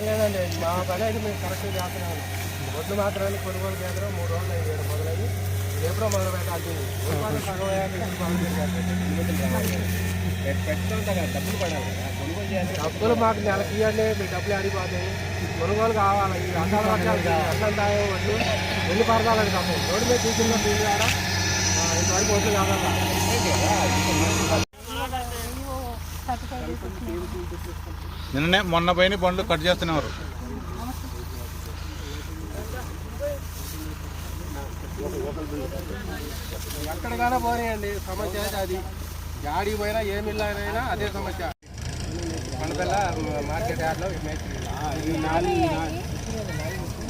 లేదండి మా పని అయితే మేము కరెక్ట్గా చేస్తున్నాము. ఒడ్లు మాత్రాన్ని కొనుగోలు కేంద్రం 3 రోజులు అయింది మొదలైంది. ఎప్పుడో మొదలు పెట్టాలి. డబ్బులు మాకు నెలకి ఇవ్వండి, మీ డబ్బులు అడిగిపోతాయి. కొనుగోలు కావాలి. ఈ అడ్డాల వర్షాలు అడ్డంతాయో వడ్లు వెళ్ళి పడతాలని తప్ప రోడ్డు మీద తీసుకున్న దీని ద్వారా ఇంతవరకు వడ్లు కావాలా. నిన్ననే మొన్న పైన పండ్లు కట్ చేస్తున్నారు. ఎక్కడికైనా పోనీయండి, సమస్య అయితే అది. గాడి పోయినా ఏ మిల్లైనా అదే సమస్య. పండుగల మార్కెట్ యార్డ్లో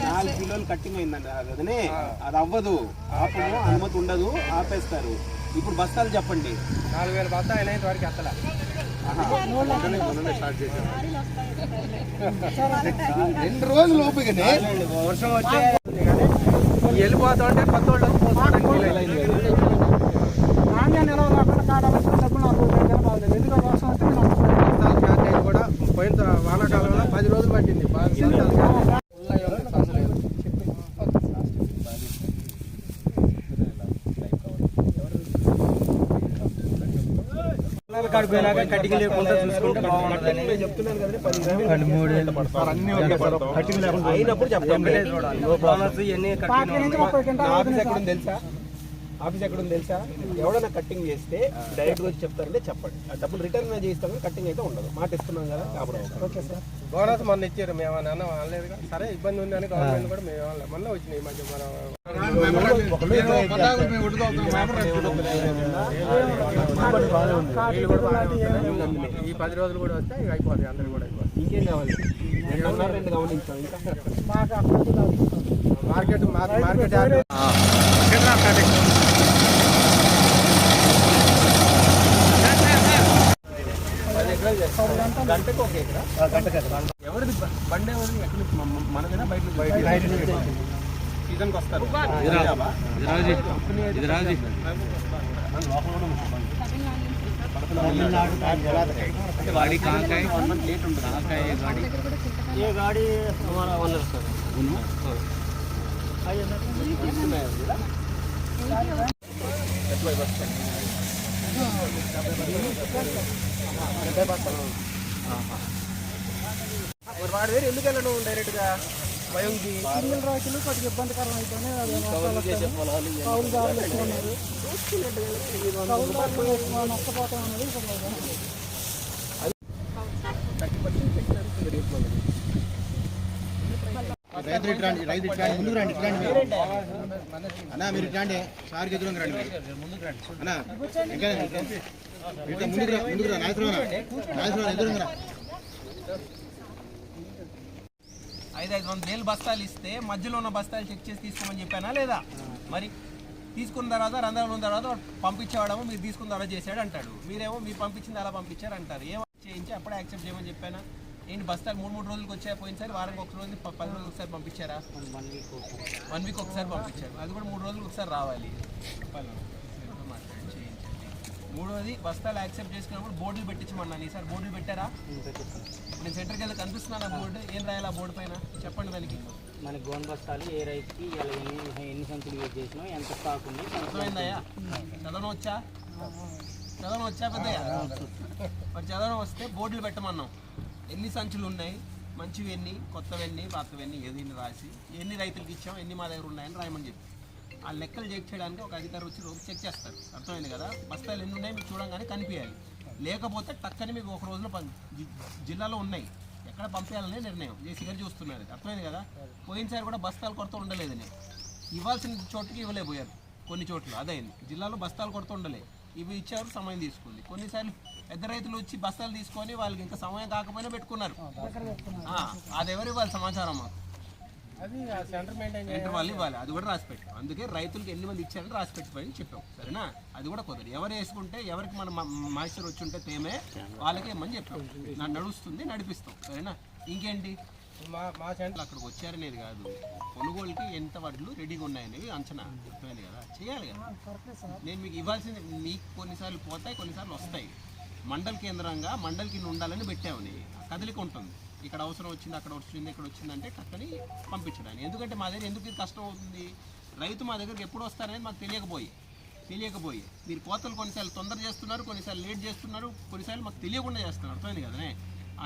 4 కిలోలు కట్టింగ్ అయిందండి. అదనే అది అవ్వదు, ఆపము, అనుమతి ఉండదు, ఆపేస్తారు. ఇప్పుడు బస్తాలు చెప్పండి. 4000 బస్తాలు అయినంత వరకు ఎత్తలా. స్టార్ట్ చేశారు 2 రోజులు ఓపికనే. వర్షం వచ్చే వెళ్ళిపోతా ఉంటే కొత్త వాళ్ళు కూడా పోయిన వానాకాలంలో 10 రోజులు పట్టింది. కాడిపోయినాక కటింగ్ లేకుండా చూసుకుంటే బాగుంటుందని చెప్తున్నాను కదా. 13 అయినప్పుడు చెప్పండి. ఆఫీస్ ఎక్కడుంది తెలుసా? ఎవడన్నా కట్టింగ్ చేస్తే డైరెక్ట్గా వచ్చి చెప్తారంటే చెప్పండి. ఆ డబ్బులు రిటర్న్ చేయిస్తాం, కట్టింగ్ అయితే ఉండదు. మాట ఇస్తున్నాం కదా కాబట్టి. Okay sir. బోనస్ మొన్న ఇచ్చారు, మేము అనలేదు. సరే ఇబ్బంది ఉంది అని గవర్నమెంట్ కూడా మేము మొన్న వచ్చినాయి. మధ్య మనం ఈ 10 రోజులు కూడా వస్తే అయిపోతాయి, అందరూ కూడా అయిపోతాయి. ఇంకేం కావాలి? 2 గమనించాం. ఇంకా మార్కెట్ గంటకు 1 ఎకరా. ఎవరిది బండి ఎవరిది? ఎక్కడి నుంచి? మనదైనా బయట సీజన్కి వస్తారు. ये गाड़ी हमारा ओनर सर వాడి దగ్గర ఎందుకు వెళ్ళను డైరెక్ట్గా భయంకి సింగిల్ రాకులు కొద్దిగా ఇబ్బందికరం అయితేనే నష్టపోతాం అనేది రైతు ముందుకు రండి అన్నా. మీరు రండి, సార్కి ఎదురుగా రండి. అన్నా ఇంకా ముందుకు రా. నాయకులు ఎదురుగా 500 బస్తాలు ఇస్తే మధ్యలో ఉన్న బస్తాలు చెక్ చేసి తీసుకోమని చెప్పానా లేదా? మరి తీసుకున్న తర్వాత రంధ్రాలు ఉన్న తర్వాత పంపించేవాడేమో మీరు తీసుకున్న తర్వాత చేశాడు అంటాడు. మీరేమో మీరు పంపించింది అలా పంపించారు అంటారు. ఏమో చేయించి అప్పుడే యాక్సెప్ట్ చేయమని చెప్పానా? ఏంటి బస్తాలు 3 రోజులకు వచ్చాయి పోయినసారి? వారానికి 1 రోజు 10 రోజులు ఒకసారి పంపించారా? 1 వీక్ ఒకసారి పంపించారు. అది కూడా 3 రోజులకు ఒకసారి రావాలి. మూడోది బస్తాలు యాక్సెప్ట్ చేసుకున్నప్పుడు బోర్డులు పెట్టించమన్నాను. ఈసారి బోర్డులు పెట్టారా? నేను సెంటర్కి వెళ్ళి కనిపిస్తున్నాను బోర్డు. ఏం రాయాలి ఆ బోర్డు పైన చెప్పండి. దానికి మనకి గోన్ బస్తాలు ఏ రైతుకి ఎన్ని సంచులు యూజ్ చేసినాం, ఎంత స్టాక్ ఉంది అర్థమైందయ్యా? చదవడం వచ్చా పెద్దయ్యా? మరి చదవడం వస్తే బోర్డులు పెట్టమన్నాం. ఎన్ని సంచులు ఉన్నాయి, మంచివి ఎన్ని, కొత్తవన్నీ, పాతవన్నీ ఏదైనా రాసి ఎన్ని రైతులకు ఇచ్చాం, ఎన్ని మా దగ్గర ఉన్నాయని రాయమని చెప్పి ఆ లెక్కలు చెక్ చేయడానికి ఒక అధికారి వచ్చి రోజు చెక్ చేస్తారు. అర్థమైంది కదా? బస్తాలు ఎన్ని ఉన్నాయి మీకు చూడంగానే కనిపించాలి. లేకపోతే టక్కని మీకు 1 రోజులో జిల్లాలో ఉన్నాయి ఎక్కడ పంపించాలనే నిర్ణయం జేసీ గారు చూస్తున్నారు. అర్థమైంది కదా? పోయినసారి కూడా బస్తాలు కొరత ఉండలేదని ఇవ్వాల్సిన చోటుకి ఇవ్వలేకపోయారు. కొన్ని చోట్ల అదైంది. జిల్లాలో బస్తాలు కొరత ఉండలే, ఇవి ఇచ్చారు, సమయం తీసుకుంది. కొన్నిసార్లు పెద్ద రైతులు వచ్చి బస్తాలు తీసుకొని వాళ్ళకి ఇంకా సమయం కాకపోయినా పెట్టుకున్నారు. అది ఎవరు ఇవ్వాలి సమాచారం? అది సెంటర్ వాళ్ళు ఇవ్వాలి. అది కూడా రాసి పెట్టాం. అందుకే రైతులకు ఎన్ని మంది ఇచ్చారని రాసి పెట్టిపోయి చెప్పాం. సరేనా? అది కూడా కుదరదు. ఎవరు వేసుకుంటే ఎవరికి మన మాయిశ్చర్ వచ్చి ఉంటే తేమే వాళ్ళకి ఏమని చెప్పాం. నడుస్తుంది, నడిపిస్తాం. సరేనా? ఇంకేంటి మా సెంటర్ అక్కడికి వచ్చారనేది కాదు, కొనుగోలుకి ఎంత వడ్లు రెడీగా ఉన్నాయనేవి అంచనా అర్థమైంది కదా, చేయాలి కదా. నేను మీకు ఇవ్వాల్సింది, మీకు కొన్నిసార్లు పోతాయి, కొన్నిసార్లు వస్తాయి. మండల్ కేంద్రంగా మండల్ కింద ఉండాలని పెట్టామని కదలిక ఉంటుంది. ఇక్కడ అవసరం వచ్చింది, అక్కడ వచ్చింది, ఇక్కడ వచ్చిందంటే టక్కని పంపించడానికి. ఎందుకంటే మా దగ్గర ఎందుకు ఇది కష్టం అవుతుంది, రైతు మా దగ్గరికి ఎప్పుడు వస్తారనేది మాకు తెలియకపోయి మీరు కోతలు కొన్నిసార్లు తొందర చేస్తున్నారు, కొన్నిసార్లు లేట్ చేస్తున్నారు, కొన్నిసార్లు మాకు తెలియకుండా చేస్తున్నారు. అర్థమైంది కదనే.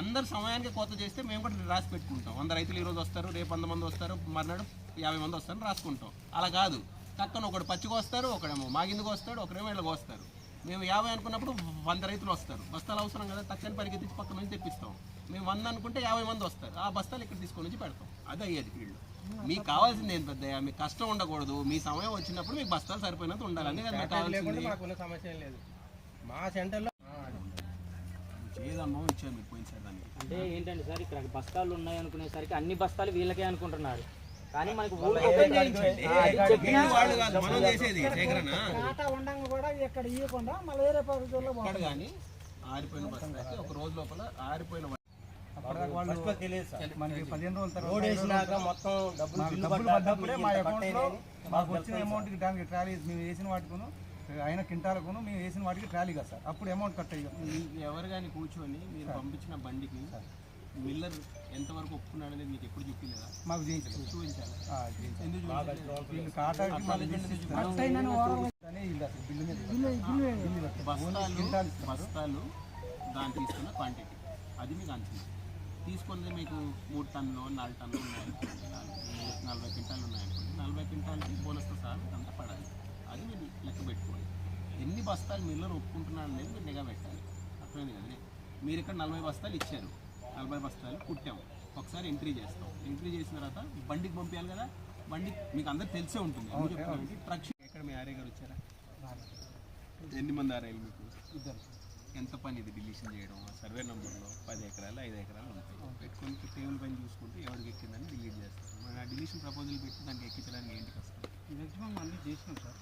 అందరు సమయానికి కోత చేస్తే మేము కూడా రాసి పెట్టుకుంటాం. 100 రైతులు ఈరోజు వస్తారు, రేపు 100 మంది వస్తారు, మర్నాడు 50 మంది వస్తారు రాసుకుంటాం. అలా కాదు, పక్కన ఒకడు పచ్చికి వస్తారు, ఒకడేమో మాగిందుకు వస్తాడు, ఒకరేమో ఇళ్ళకి వస్తారు. మేము 50 అనుకున్నప్పుడు 100 రైతులు వస్తారు. బస్తాలు అవసరం కదా, తక్కని పరిగెత్తించి పక్క నుంచి తెప్పిస్తాం. మేము 100 అనుకుంటే 50 మంది వస్తారు. ఆ బస్తాలు ఇక్కడ తీసుకొని నుంచి పెడతాం. అది అయ్యేది ఫీల్డ్. మీకు కావాల్సింది ఏం పెద్ద, మీకు కష్టం ఉండకూడదు. మీ సమయం వచ్చినప్పుడు మీకు బస్తాలు సరిపోయినంత ఉండాలి. అందుకే మీకు కావాల్సింది సమస్య లేదు. మా సెంటర్లో ఏదమ్మో ఇచ్చాను మీకు పోయినసారి దానికి. అంటే ఏంటంటే సార్, ఇక్కడ బస్తాలు ఉన్నాయి అనుకునేసరికి అన్ని బస్తాలు వీళ్ళకే అనుకుంటున్నారు. కానీ మనకు మనం చేసేది కానీ ఆరిపోయిన బస్తాకి ఒక రోజు లోపల ఆరిపోయిన మనకి 15 రోజుల తర్వాత మొత్తం డబ్బులు పడ్డప్పుడే మా అకౌంట్లో మాకు వచ్చిన అమౌంట్కి దానికి ట్రాలీ మేము వేసిన వాటికును అయిన కింటాలకును మేము వేసిన వాటికి ట్రాలీ కదా సార్, అప్పుడు అమౌంట్ కట్ అయ్యాం. ఎవరు కానీ కూర్చొని మీరు పంపించిన బండికి మిల్లర్ ఎంతవరకు ఒప్పుకున్నాడు అనేది మీకు ఎప్పుడు చెప్పలేదా? మాకు చూపించాలి. బస్తాలు దాన్ని తీసుకున్న క్వాంటిటీ అది మీకు అంచనా. తీసుకున్నది మీకు 3 టన్నులు 4 టన్నులు ఉన్నాయనుకోండి, 40 క్వింటాలు ఉన్నాయనుకోండి, 40 క్వింటాలకి బోనస్తో సహా అంతా పడాలి. అది మీరు లెక్క పెట్టుకోండి. ఎన్ని బస్తాలు మిల్లర్ ఒప్పుకుంటున్నాడు అనేది మీరు నిఘా పెట్టాలి. అర్థమైంది కదండి. మీరు ఇక్కడ 40 బస్తాలు ఇచ్చారు, 40 బస్తాలు కుట్టాము, ఒకసారి ఎంట్రీ చేస్తాం. ఎంట్రీ చేసిన తర్వాత బండికి పంపించాలి కదా. బండి మీకు అందరికి తెలిసే ఉంటుంది. ట్రక్ ఎక్కడ మీ ఆర్ఏ గారు వచ్చారా? ఎన్ని మంది ఆర్ఐలు మీకు? ఎంత పని ఇది డిలీషన్ చేయడం? సర్వే నెంబర్లో 10 ఎకరాలు 5 ఎకరాలు ఉంటాయి. పెట్టుకొని టేబుల్ పైన చూసుకుంటే ఎవరికి ఎక్కిందని డిలీట్ చేస్తారు. మన ఆ డిలీషన్ ప్రపోజల్ పెట్టి దానికి ఎక్కించడానికి ఏంటి కష్టం? మ్యాక్సిమం అన్నీ చేసినాం సార్.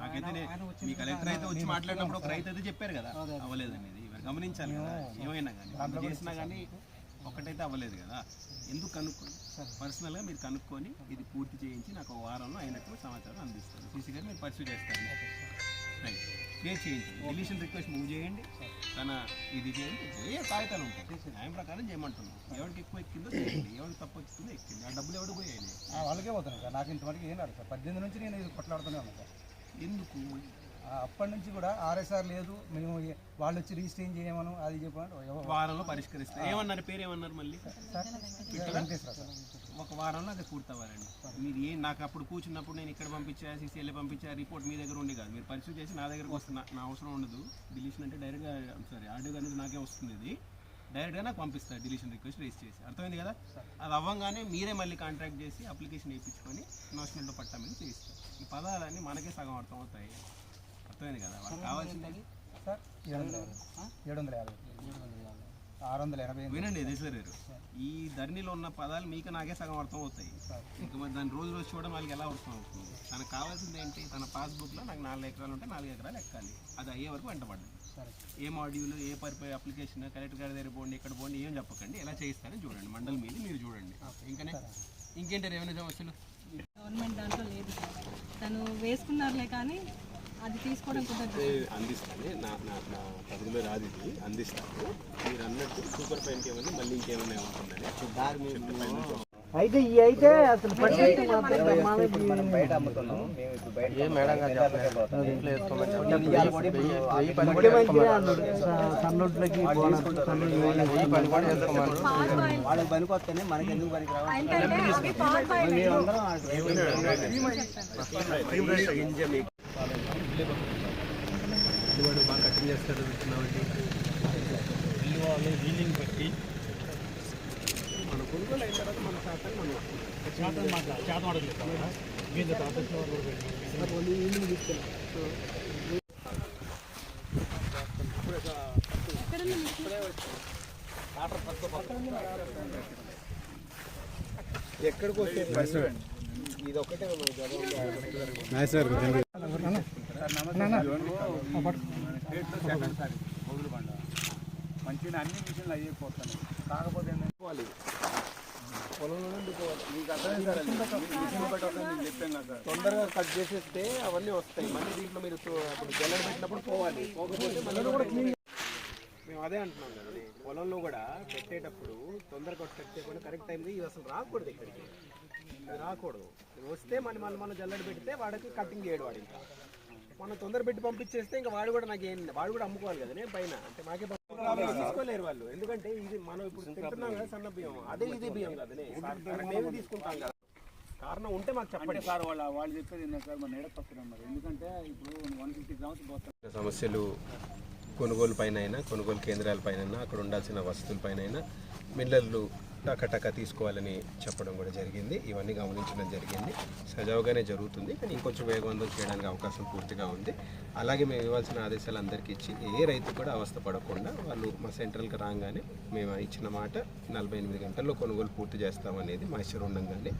నాకైతే మీ కలెక్టర్ అయితే వచ్చి మాట్లాడినప్పుడు ఒక రైతు అయితే చెప్పారు కదా అవ్వలేదనేది. ఇవి గమనించాలి కదా, ఏమైనా కానీ చేసినా కానీ ఒకటైతే అవ్వలేదు కదా. ఎందుకు కనుక్కొని పర్సనల్గా మీరు కనుక్కొని ఇది పూర్తి చేయించి నాకు ఒక వారంలో అయినట్టు సమాచారం అందిస్తారు. సీసీ గారు మీరు పర్సూ చేస్తారు. రైట్, క్లియర్ చేయించండి. డిలీషన్ రిక్వెస్ట్ మూవ్ చేయండి, తన ఇది చేయండి. కాగితాలు ఉంటాయి, న్యాయం ప్రకారం చేయమంటున్నాం. ఎవరికి ఎక్కువ ఎక్కిందో చేయండి, ఎవరికి తప్పు ఎక్కిందో ఎక్కింది. ఆ డబ్బులు ఎవరికి పోయాయి? వాళ్ళకే పోతున్నాను సార్. నాకు ఇంతవరకు ఏం రాదు సార్. 18 నుంచి నేను ఇది కొట్లాడుతూనే ఉన్నాను సార్. ఎందుకు? అప్పటి నుంచి కూడా ఆర్ఎస్ఆర్ లేదు, మేము వాళ్ళు వచ్చి రిజిస్టర్ చేయమను అది చెప్పాను. వారంలో పరిష్కరిస్తారు ఏమన్నారు? పేరు ఏమన్నారు మళ్ళీ? Sir Venkateswara sir. ఒక వారంలో అది పూర్తవ్వాలండి. మీరు నాకు అప్పుడు కూర్చున్నప్పుడు నేను ఇక్కడ పంపించా, సీసీఎల్ఏ పంపించా, రిపోర్ట్ మీ దగ్గర ఉండి కాదు, మీరు పరిశీలి చేసి నా దగ్గరకు వస్తున్నా. నా అవసరం ఉండదు. డిలీషన్ అంటే డైరెక్ట్గా ఆడియో అనేది నాకే వస్తుంది. ఇది డైరెక్ట్గా నాకు పంపిస్తారు డిలీషన్ రిక్వెస్ట్ రేస్ చేసి. అర్థమైంది కదా. అది అవ్వగానే మీరే మళ్ళీ కాంట్రాక్ట్ చేసి అప్లికేషన్ వేయించుకొని నాషనల్లో పట్టా మీద చేయిస్తారు. ఈ పదాలన్నీ మనకే సగం అర్థం అవుతాయి. అర్థమైంది కదా. వాళ్ళకి కావాల్సింది సార్ 750 680. వినండి ఎదేసారు, ఈ ధరణిలో ఉన్న పదాలు మీకు నాకే సగం అర్థం అవుతాయి. ఇంకా మరి దాన్ని రోజు రోజు చూడడం వాళ్ళకి ఎలా అర్థం అవుతుంది? తనకు కావాల్సింది ఏంటి? తన పాస్బుక్లో నాకు 4 ఎకరాలు ఉంటే 4 ఎకరాలు ఎక్కాలి. అది అయ్యే వరకు వెంటబడ్డది. ఏ మాడ్యూల్, ఏ పరిపై అప్లికేషన్, కలెక్టర్ గారి దగ్గర పోండి, ఇక్కడ పోండి, ఏం చెప్పకండి, ఎలా చేయిస్తారని చూడండి. మండలి మీద మీరు చూడండి. ఇంకేంటి రెవెన్యూ సమస్యలు? గవర్నమెంట్ దాంట్లో లేదు సార్. తను వేసుకున్నారులే కానీ అది తీసుకోవడం కుదరదు. అందిస్తాను, నా పరిధిలో రాదు, ఇది అందిస్తాను. మీరు అన్నట్టు సూపర్ ఫైన్కి ఏమన్నా మళ్ళీ ఇంకేమన్నా ఉంటుందని అయితే ఈ అయితే అసలు మనం బయట అమ్ముతున్నాం. మేము ఇప్పుడు బయట వాళ్ళకి పనికి వస్తేనే మనకి ఎందుకు పనికి బాగా కటింగ్ చేస్తారు. వీలింగ్ బట్టి మన కొనుగోలు అయిన తర్వాత మన శాతం ఎక్కడికి వస్తే ఇది ఒకటే మంచిగా అన్ని మిషన్లు అయిపోతాయి. కాకపోతే తొందరగా కట్ చేసేస్తే అవన్నీ వస్తాయి. మళ్ళీ దీంట్లో మీరు అప్పుడు జల్లెడ పెట్టినప్పుడు పోవాలి, పోకపోతే మళ్ళీ కూడా మేము అదే అంటున్నాం కదా, పొలంలో కూడా పెట్టేటప్పుడు తొందరగా కట్ చేయకుండా కరెక్ట్ టైంకి ఇవి అసలు రాకూడదు, ఇక్కడికి ఇది రాకూడదు. ఇది వస్తే మనం జల్లెడ పెడితే వాడికి కటింగ్ చేయడు వాడు. ఇంకా మనం తొందర పెట్టి పంపించేస్తే ఇంకా వాడు కూడా వాడు కూడా అమ్ముకోవాలి కదా పైన, అంటే మాకే తీసుకోలేరు వాళ్ళు. ఎందుకంటే ఇది మనం ఇప్పుడు తింటున్నాం కదా సన్న బియ్యం, అదే ఇది బియ్యం కదనే మేము తీసుకుంటాం కదా. కారణం ఉంటే మాకు చెప్పండి సార్. వాళ్ళు చెప్పేది ఏంటంటే సార్ మన ఏడపడుతున్నాం మరి, ఎందుకంటే ఇప్పుడు 150 గ్రామ్స్ పోతాం. సమస్యలు కొనుగోలు పైన అయినా, కొనుగోలు కేంద్రాల పైన అక్కడ ఉండాల్సిన వసతులపైన మిల్లర్లు టకటక తీసుకోవాలని చెప్పడం కూడా జరిగింది. ఇవన్నీ గమనించడం జరిగింది. సజావుగానే జరుగుతుంది, కానీ ఇంకొంచెం వేగవంతం చేయడానికి అవకాశం పూర్తిగా ఉంది. అలాగే మేము ఇవ్వాల్సిన ఆదేశాలు అందరికీ ఇచ్చి ఏ రైతు కూడా అవస్థ పడకుండా వాళ్ళు మా సెంట్రల్కి రాగానే మేము ఇచ్చిన మాట 48 గంటల్లో కొనుగోలు పూర్తి చేస్తామనేది మా ఇష్టం ఉండగానే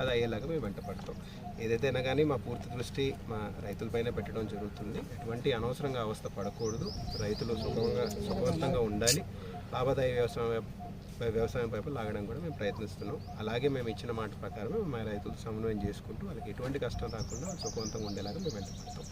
అది అయ్యేలాగా మేము వెంట పడతాం. ఏదైతేనా కానీ మా పూర్తి దృష్టి మా రైతులపైన పెట్టడం జరుగుతుంది. ఎటువంటి అనవసరంగా అవస్థ పడకూడదు, రైతులు సుఖవంతంగా ఉండాలి, లాభదాయీ వ్యవసాయం వైపు లాగడం కూడా మేము ప్రయత్నిస్తున్నాం. అలాగే మేము ఇచ్చిన మాట ప్రకారం మా రైతులు సమన్వయం చేసుకుంటూ వాళ్ళకి ఎటువంటి కష్టం రాకుండా సుఖవంతంగా ఉండేలాగా మేము వెంట పడతాం.